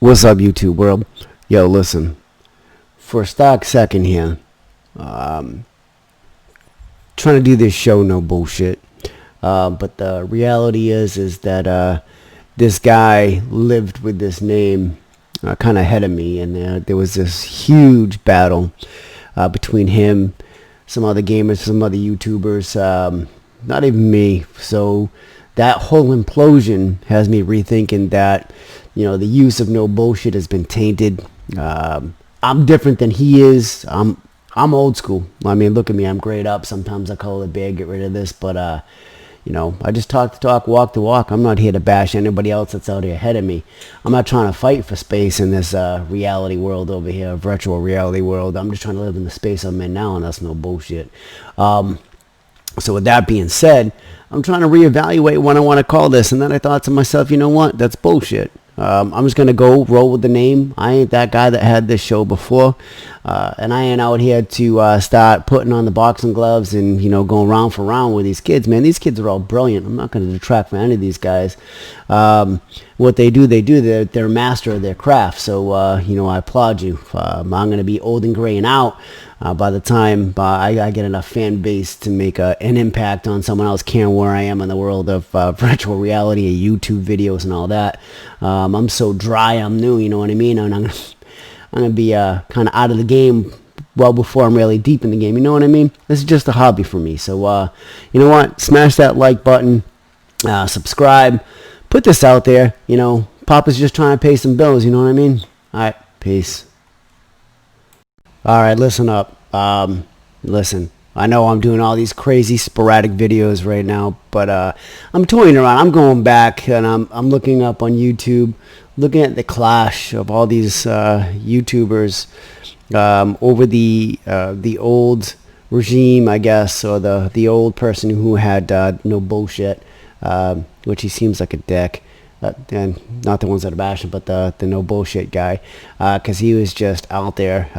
What's up, YouTube world? Yo, listen. For a stock second here, trying to do this show, no bullshit. But the reality is that this guy lived with this name kind of ahead of me, and there was this huge battle between him, some other gamers, some other YouTubers, not even me. So that whole implosion has me rethinking that, you know, the use of no bullshit has been tainted. I'm different than he is. I'm old school. I mean, look at me. I'm grayed up. Sometimes I call it bad, get rid of this. But, you know, I just talk the talk, walk the walk. I'm not here to bash anybody else that's out here ahead of me. I'm not trying to fight for space in this reality world over here, virtual reality world. I'm just trying to live in the space I'm in now, and that's no bullshit. So with that being said, I'm trying to reevaluate what I want to call this. And then I thought to myself, you know what? That's bullshit. I'm just going to go roll with the name. I ain't that guy that had this show before. And I ain't out here to start putting on the boxing gloves and, you know, going round for round with these kids. Man, these kids are all brilliant. I'm not going to detract from any of these guys. What they do. They're a master of their craft. So, you know, I applaud you. I'm going to be old and gray and out by the time I get enough fan base to make an impact on someone else caring where I am in the world of virtual reality and YouTube videos and all that. I'm so dry, I'm new, you know what I mean? And I'm going to be kind of out of the game well before I'm really deep in the game, you know what I mean? This is just a hobby for me. So, you know what? Smash that like button, subscribe, put this out there. You know, Papa's just trying to pay some bills, you know what I mean? All right, peace. All right, listen up. Listen, I know I'm doing all these crazy sporadic videos right now, but I'm toying around. I'm going back and I'm looking up on YouTube, looking at the clash of all these YouTubers over the old regime, I guess, or the old person who had no bullshit, which he seems like a dick. And not the ones that are bashing, but the no bullshit guy, because he was just out there.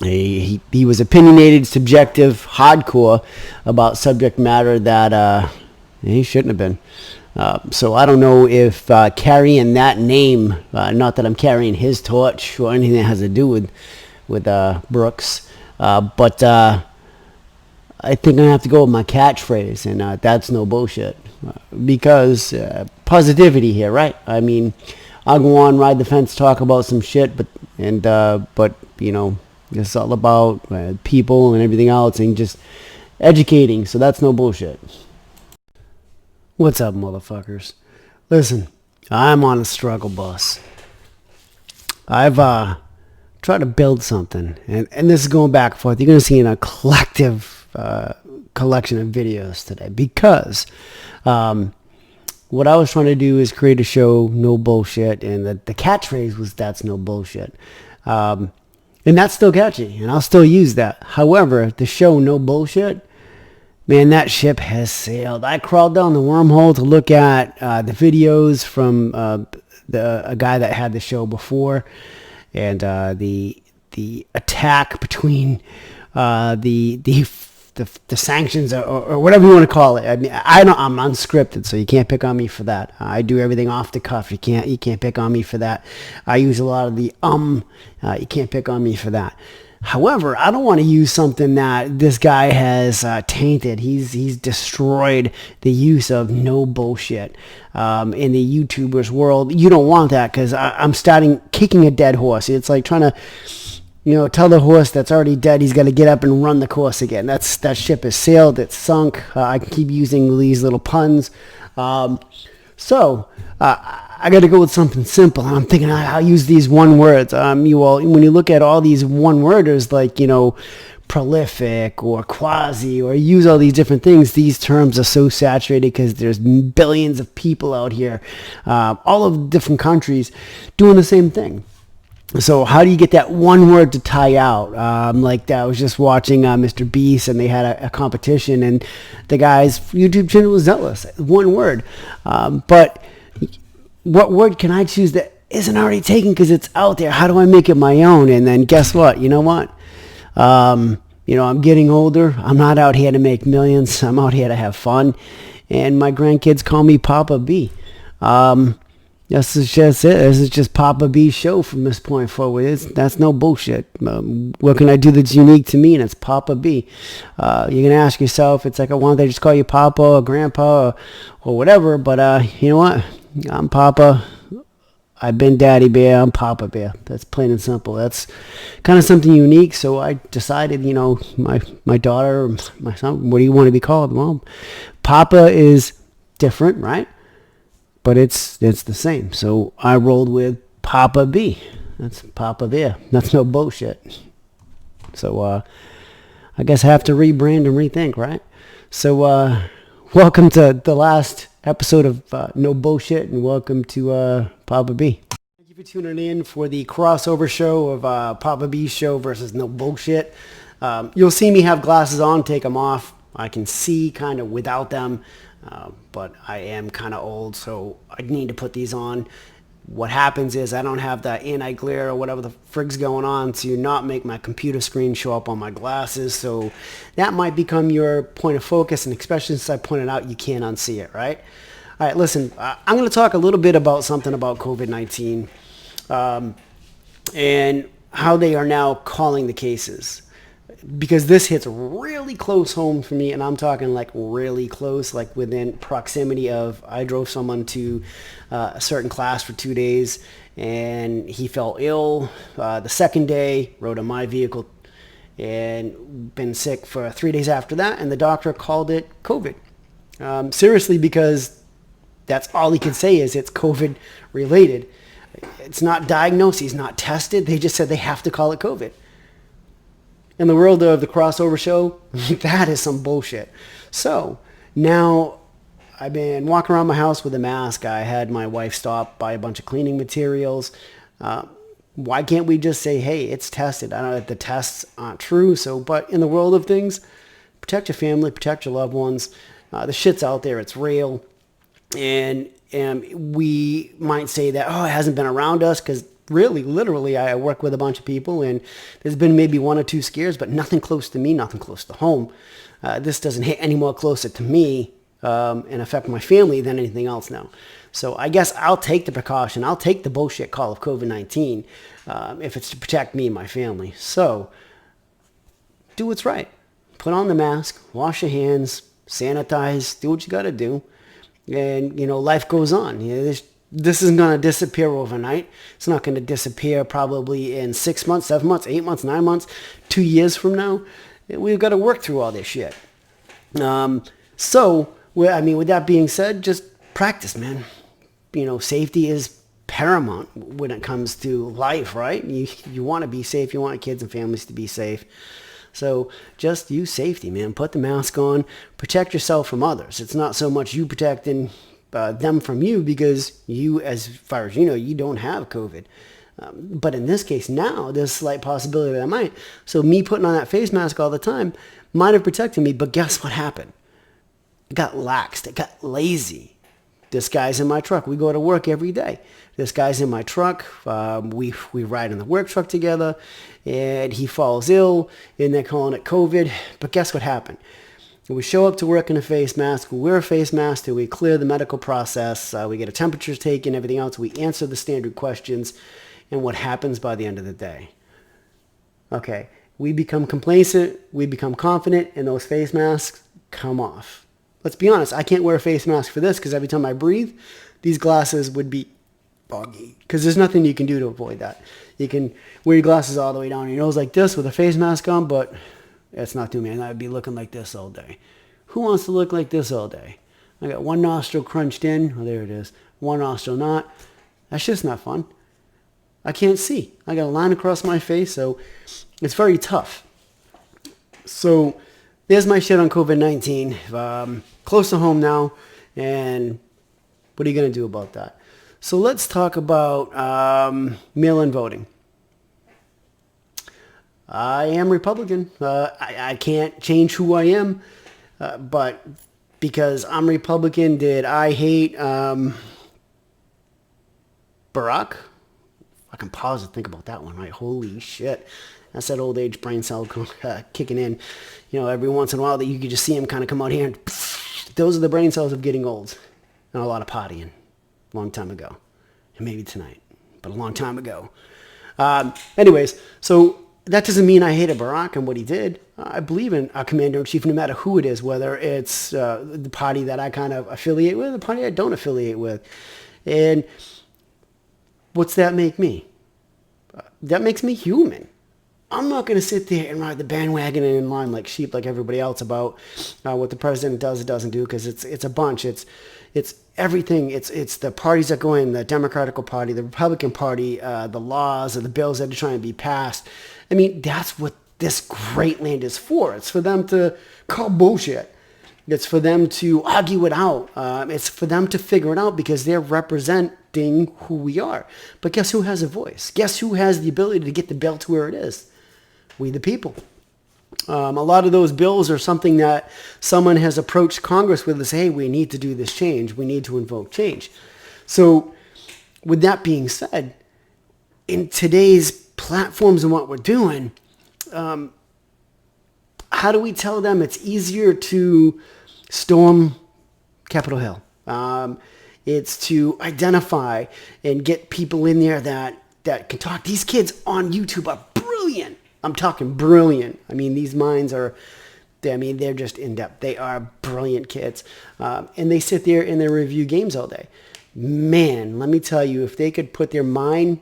He was opinionated, subjective, hardcore about subject matter that he shouldn't have been. So I don't know if carrying that name, not that I'm carrying his torch or anything that has to do with Brooks, but I think I'm going to have to go with my catchphrase, and that's no bullshit. Because positivity here, right? I mean, I'll go on, ride the fence, talk about some shit, but you know, it's all about people and everything else, and just educating. So that's no bullshit. What's up, motherfuckers? Listen, I'm on a struggle bus. I've tried to build something, and this is going back and forth. You're going to see in a collective collection of videos today, because what I was trying to do is create a show, no bullshit, and the catchphrase was that's no bullshit. And that's still catchy, and I'll still use that. However, the show, no bullshit, man, that ship has sailed. I crawled down the wormhole to look at the videos from a guy that had the show before, and the attack between the sanctions or whatever you want to call it. I mean, I'm unscripted, so you can't pick on me for that. I do everything off the cuff. You can't pick on me for that. I use a lot of the you can't pick on me for that. However, I don't want to use something that this guy has tainted. He's destroyed the use of no bullshit in the YouTubers world. You don't want that, because I'm starting kicking a dead horse. It's like trying to, you know, tell the horse that's already dead he's got to get up and run the course again. That ship has sailed. It's sunk. I can keep using these little puns. So I got to go with something simple. And I'm thinking I'll use these one words. When you look at all these one worders, like, you know, prolific or quasi, or use all these different things, these terms are so saturated because there's billions of people out here, all of different countries, doing the same thing. So how do you get that one word to tie out? Like I was just watching Mr. Beast, and they had a competition, and the guy's YouTube channel was Zealous. One word. But what word can I choose that isn't already taken because it's out there? How do I make it my own? And then guess what? You know what? You know, I'm getting older. I'm not out here to make millions. I'm out here to have fun. And my grandkids call me Poppa B. This is just it. This is just Poppa B Show from this point forward. That's no bullshit. What can I do that's unique to me? And it's Poppa B. You're going to ask yourself, it's like, why don't they just call you Papa or Grandpa or whatever? But you know what? I'm Papa. I've been Daddy Bear. I'm Poppa Bear. That's plain and simple. That's kind of something unique. So I decided, my daughter, my son, what do you want to be called? Well, Papa is different, right? But it's the same. So I rolled with Poppa B. That's Poppa Bear. That's no bullshit. So I guess I have to rebrand and rethink, right? So welcome to the last episode of No Bullshit, and welcome to Poppa B. Thank you for tuning in for the crossover show of Poppa B Show versus No Bullshit. You'll see me have glasses on, take them off. I can see kind of without them. But I am kind of old, so I need to put these on. What happens is I don't have that anti-glare or whatever the frig's going on to not make my computer screen show up on my glasses. So that might become your point of focus, and especially since I pointed out you can't unsee it, right? All right, listen, I'm going to talk a little bit about something about COVID-19 and how they are now calling the cases. Because this hits really close home for me, and I'm talking like really close, like within proximity of, I drove someone to a certain class for 2 days, and he fell ill the second day, rode in my vehicle, and been sick for 3 days after that, and the doctor called it COVID. Seriously, because that's all he could say is it's COVID related. It's not diagnosed, he's not tested, they just said they have to call it COVID. In the world of the crossover show, that is some bullshit. So now I've been walking around my house with a mask. I had my wife stop, buy a bunch of cleaning materials. Why can't we just say, hey, it's tested? I know that the tests aren't true. But in the world of things, protect your family, protect your loved ones. The shit's out there. It's real. And we might say that, it hasn't been around us because really, literally, I work with a bunch of people, and there's been maybe 1 or 2 scares, but nothing close to me, nothing close to home. This doesn't hit any more closer to me and affect my family than anything else now. So I guess I'll take the precaution. I'll take the bullshit call of COVID-19 if it's to protect me and my family. So do what's right. Put on the mask, wash your hands, sanitize, do what you got to do, and, life goes on. This isn't going to disappear overnight. It's not going to disappear probably in 6 months, 7 months, 8 months, 9 months, 2 years from now. We've got to work through all this shit. With that being said, just practice, man. Safety is paramount when it comes to life, right? You want to be safe. You want your kids and families to be safe. So just use safety, man. Put the mask on. Protect yourself from others. It's not so much you protecting them from you, because you, as far as you know, you don't have COVID. But in this case now, there's a slight possibility that I might. So me putting on that face mask all the time might have protected me, but guess what happened? It got laxed. It got lazy. This guy's in my truck. We go to work every day. This guy's in my truck. We ride in the work truck together, and he falls ill, and they're calling it COVID. But guess what happened? We show up to work in a face mask. We wear a face mask till we clear the medical process. We get a temperature taken, everything else. We answer the standard questions. And what happens by the end of the day? Okay, we become complacent. We become confident, and those face masks come off. Let's be honest. I can't wear a face mask for this because every time I breathe, these glasses would be foggy. Because there's nothing you can do to avoid that. You can wear your glasses all the way down your nose like this with a face mask on, but it's not doing me. I'd be looking like this all day. Who wants to look like this all day? I got one nostril crunched in. Oh, there it is. One nostril not. That's just not fun. I can't see. I got a line across my face, so it's very tough. So there's my shit on COVID-19. Close to home now, and what are you going to do about that? So let's talk about mail-in voting. I am Republican. I can't change who I am, but because I'm Republican, did I hate Barack? I can pause and think about that one, right? Holy shit. That's that old age brain cell kicking in. Every once in a while that you could just see him kind of come out here, and those are the brain cells of getting old. And a lot of partying. Long time ago. maybe tonight, but a long time ago. Anyways, so that doesn't mean I hated Barack and what he did. I believe in our commander-in-chief no matter who it is, whether it's the party that I kind of affiliate with, the party I don't affiliate with. And what's that make me? That makes me human. I'm not going to sit there and ride the bandwagon and in line like sheep like everybody else about what the president does or doesn't do, because it's a bunch. It's everything. It's the parties that go in, the Democratic Party, the Republican Party, the laws or the bills that are trying to be passed. I mean, that's what this great land is for. It's for them to call bullshit. It's for them to argue it out. It's for them to figure it out because they're representing who we are. But guess who has a voice? Guess who has the ability to get the bill to where it is? We the people. A lot of those bills are something that someone has approached Congress with and say, hey, we need to do this change. We need to invoke change. So with that being said, in today's platforms and what we're doing, how do we tell them it's easier to storm Capitol Hill? It's to identify and get people in there that can talk. These kids on YouTube are brilliant. I'm talking brilliant. I mean, these minds are, they're just in-depth. They are brilliant kids. And they sit there and they review games all day. Man, let me tell you, if they could put their mind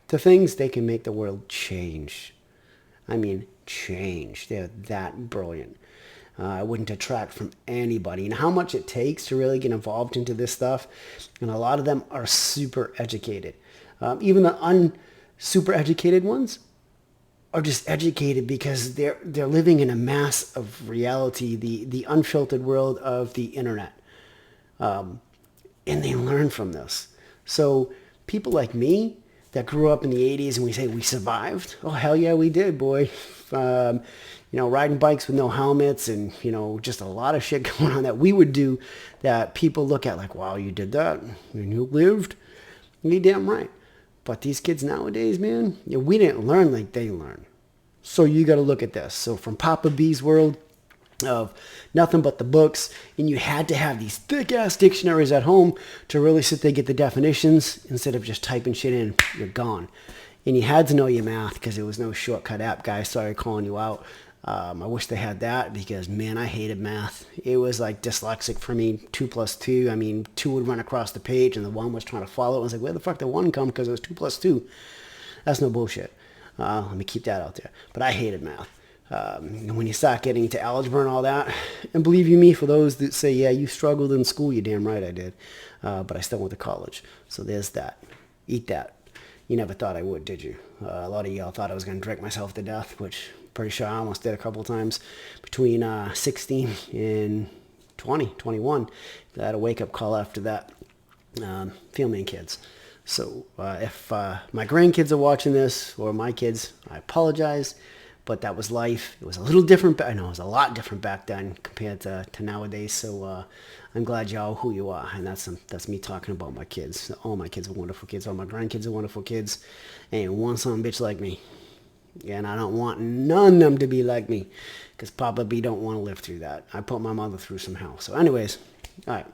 to things, they can make the world change. I mean, change. They're that brilliant. I wouldn't detract from anybody. And how much it takes to really get involved into this stuff. And a lot of them are super educated. Even the un-super educated ones are just educated because they're living in a mass of reality, the unfiltered world of the internet. And they learn from this. So people like me that grew up in the 80s and we say we survived. Oh, hell yeah, we did, boy. Riding bikes with no helmets and, just a lot of shit going on that we would do that people look at like, wow, you did that and you lived. You're damn right. But these kids nowadays, man, we didn't learn like they learn. So you got to look at this. So from Poppa B's world of nothing but the books, and you had to have these thick-ass dictionaries at home to really sit there and get the definitions instead of just typing shit in, you're gone. And you had to know your math because there was no shortcut app. Guys started calling you out. I wish they had that because, man, I hated math. It was like dyslexic for me, 2 plus 2. I mean, 2 would run across the page and the 1 was trying to follow it. I was like, where the fuck did 1 come? Because it was 2 plus 2. That's no bullshit. Let me keep that out there. But I hated math. And when you start getting into algebra and all that, and believe you me, for those that say, yeah, you struggled in school, you're damn right I did. But I still went to college. So there's that. Eat that. You never thought I would, did you? A lot of y'all thought I was going to drink myself to death, which pretty sure I almost did a couple of times between 16 and 21. I had a wake-up call after that. Family and kids. So if my grandkids are watching this, or my kids, I apologize. But that was life. It was a little different. I know it was a lot different back then compared to nowadays. So I'm glad y'all who you are. And that's me talking about my kids. All my kids are wonderful kids. All my grandkids are wonderful kids. Ain't one son of a bitch like me. And I don't want none of them to be like me. Because Poppa B don't want to live through that. I put my mother through some hell. So anyways, all right.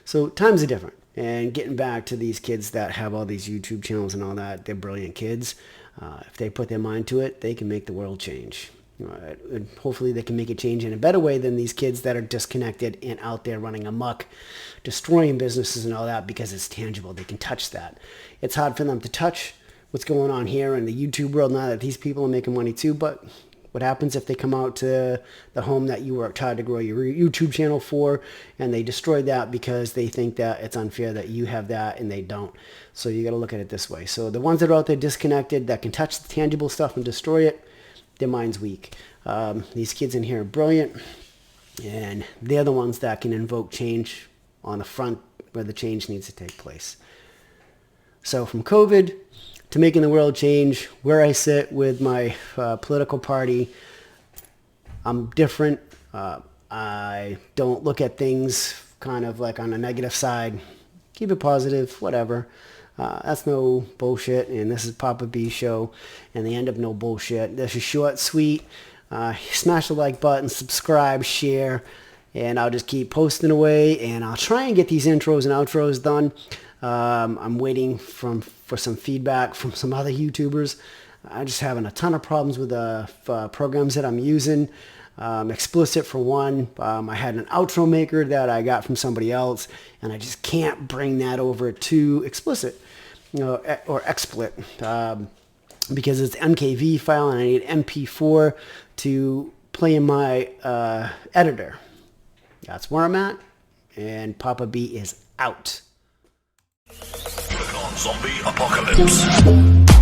So times are different. And getting back to these kids that have all these YouTube channels and all that, they're brilliant kids. If they put their mind to it, they can make the world change. And hopefully they can make it change in a better way than these kids that are disconnected and out there running amok, destroying businesses and all that because it's tangible. They can touch that. It's hard for them to touch what's going on here in the YouTube world now that these people are making money too, but what happens if they come out to the home that you worked hard to grow your YouTube channel for and they destroy that because they think that it's unfair that you have that and they don't? So you got to look at it this way. So the ones that are out there disconnected that can touch the tangible stuff and destroy it, their mind's weak. These kids in here are brilliant and they're the ones that can invoke change on the front where the change needs to take place. So from COVID to making the world change, where I sit with my political party, I'm different. I don't look at things kind of like on a negative side. Keep it positive, whatever. That's no bullshit, and this is Poppa B Show, and the end of no bullshit. This is short, sweet. Smash the like button, subscribe, share, and I'll just keep posting away, and I'll try and get these intros and outros done. I'm waiting for some feedback from some other YouTubers. I'm just having a ton of problems with the programs that I'm using. Explicit for one. I had an outro maker that I got from somebody else, and I just can't bring that over to Explicit, or XSplit, because it's MKV file and I need MP4 to play in my editor. That's where I'm at, and Poppa B is out. Zombie apocalypse.